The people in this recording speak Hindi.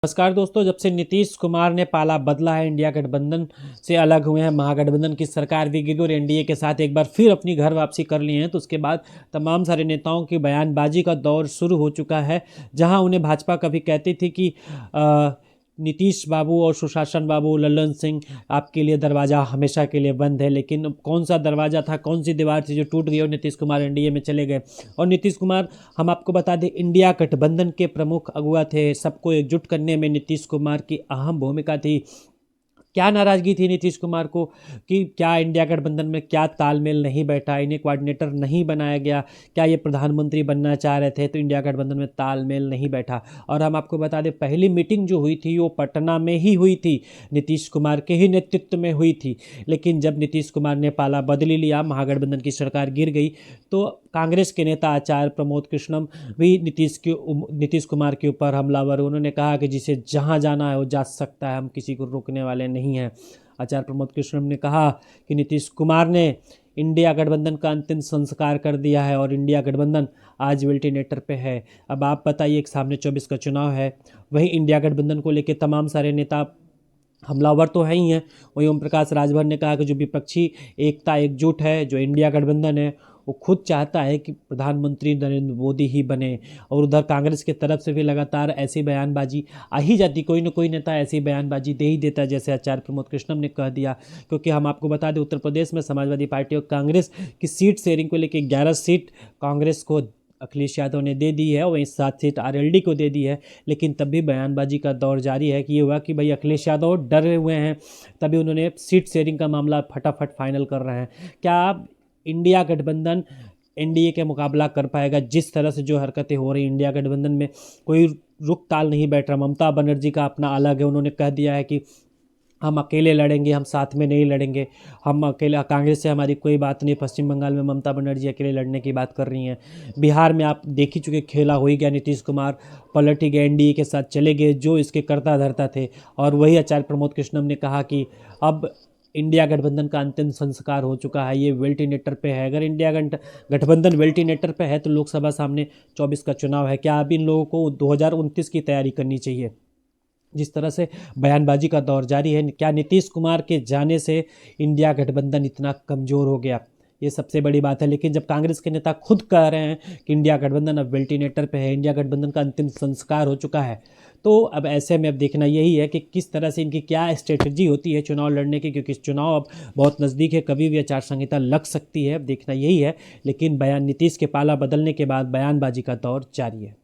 नमस्कार दोस्तों, जब से नीतीश कुमार ने पाला बदला है, इंडिया गठबंधन से अलग हुए हैं, महागठबंधन की सरकार भी गिरी और एनडीए के साथ एक बार फिर अपनी घर वापसी कर ली है, तो उसके बाद तमाम सारे नेताओं की बयानबाजी का दौर शुरू हो चुका है। जहां उन्हें भाजपा कभी कहती थी कि नीतीश बाबू और सुशासन बाबू, लल्लन सिंह, आपके लिए दरवाज़ा हमेशा के लिए बंद है, लेकिन कौन सा दरवाज़ा था, कौन सी दीवार थी जो टूट गई और नीतीश कुमार एनडीए में चले गए। और नीतीश कुमार, हम आपको बता दें, इंडिया गठबंधन के प्रमुख अगुवा थे। सबको एकजुट करने में नीतीश कुमार की अहम भूमिका थी। क्या नाराज़गी थी नीतीश कुमार को कि क्या इंडिया गठबंधन में क्या तालमेल नहीं बैठा, इन्हें कोऑर्डिनेटर नहीं बनाया गया, क्या ये प्रधानमंत्री बनना चाह रहे थे तो इंडिया गठबंधन में तालमेल नहीं बैठा। और हम आपको बता दें, पहली मीटिंग जो हुई थी वो पटना में ही हुई थी, नीतीश कुमार के ही नेतृत्व में हुई थी। लेकिन जब नीतीश कुमार ने पाला बदली लिया, महागठबंधन की सरकार गिर गई, तो कांग्रेस के नेता आचार्य प्रमोद कृष्णम भी नीतीश कुमार के ऊपर हमलावर। उन्होंने कहा कि जिसे जहां जाना है वो जा सकता है, हम किसी को रोकने वाले नहीं हैं। आचार्य प्रमोद कृष्णम ने कहा कि नीतीश कुमार ने इंडिया गठबंधन का अंतिम संस्कार कर दिया है और इंडिया गठबंधन आज वेल्टिनेटर पे है। अब आप बताइए, एक सामने 24 का चुनाव है, वहीं इंडिया गठबंधन को लेकर तमाम सारे नेता हमलावर तो है ही हैं। वहीं ओम प्रकाश राजभर ने कहा कि जो विपक्षी एकता एकजुट है, जो इंडिया गठबंधन है, वो खुद चाहता है कि प्रधानमंत्री नरेंद्र मोदी ही बने। और उधर कांग्रेस की तरफ से भी लगातार ऐसी बयानबाजी आ ही जाती, कोई ना कोई नेता ऐसी बयानबाजी दे ही देता है, जैसे आचार्य प्रमोद कृष्णम ने कह दिया। क्योंकि हम आपको बता दें, उत्तर प्रदेश में समाजवादी पार्टी और कांग्रेस की सीट शेयरिंग को लेकर 11 सीट कांग्रेस को अखिलेश यादव ने दे दी है, और वहीं 7 सीट आरएलडी को दे दी है। लेकिन तब भी बयानबाजी का दौर जारी है कि ये हुआ कि भाई अखिलेश यादव डरे हुए हैं, तभी उन्होंने सीट शेयरिंग का मामला फटाफट फाइनल कर रहे हैं। क्या इंडिया गठबंधन एनडीए के मुकाबला कर पाएगा? जिस तरह से जो हरकतें हो रही इंडिया गठबंधन में, कोई रुक ताल नहीं बैठ रहा। ममता बनर्जी का अपना अलग है, उन्होंने कह दिया है कि हम अकेले लड़ेंगे, हम साथ में नहीं लड़ेंगे, हम अकेले, कांग्रेस से हमारी कोई बात नहीं। पश्चिम बंगाल में ममता बनर्जी अकेले लड़ने की बात कर रही हैं। बिहार में आप देख ही चुके, खेला हो ही गया, नीतीश कुमार पलट ही गए, एनडीए के साथ चले गए जो इसके कर्ता धर्ता थे। और वही आचार्य प्रमोद कृष्णम ने कहा कि अब इंडिया गठबंधन का अंतिम संस्कार हो चुका है, ये वेल्टिनेटर पे है। अगर इंडिया गठबंधन वेल्टिनेटर पे है तो लोकसभा सामने 24 का चुनाव है। क्या अब इन लोगों को 2029 की तैयारी करनी चाहिए? जिस तरह से बयानबाजी का दौर जारी है, क्या नीतीश कुमार के जाने से इंडिया गठबंधन इतना कमज़ोर हो गया? ये सबसे बड़ी बात है। लेकिन जब कांग्रेस के नेता खुद कह रहे हैं कि इंडिया गठबंधन अब वेल्टिनेटर पे है, इंडिया गठबंधन का अंतिम संस्कार हो चुका है, तो अब ऐसे में अब देखना यही है कि किस तरह से इनकी क्या स्ट्रेटजी होती है चुनाव लड़ने की, क्योंकि चुनाव अब बहुत नज़दीक है, कभी भी आचार संहिता लग सकती है। अब देखना यही है। लेकिन नीतीश के पाला बदलने के बाद बयानबाजी का दौर जारी है।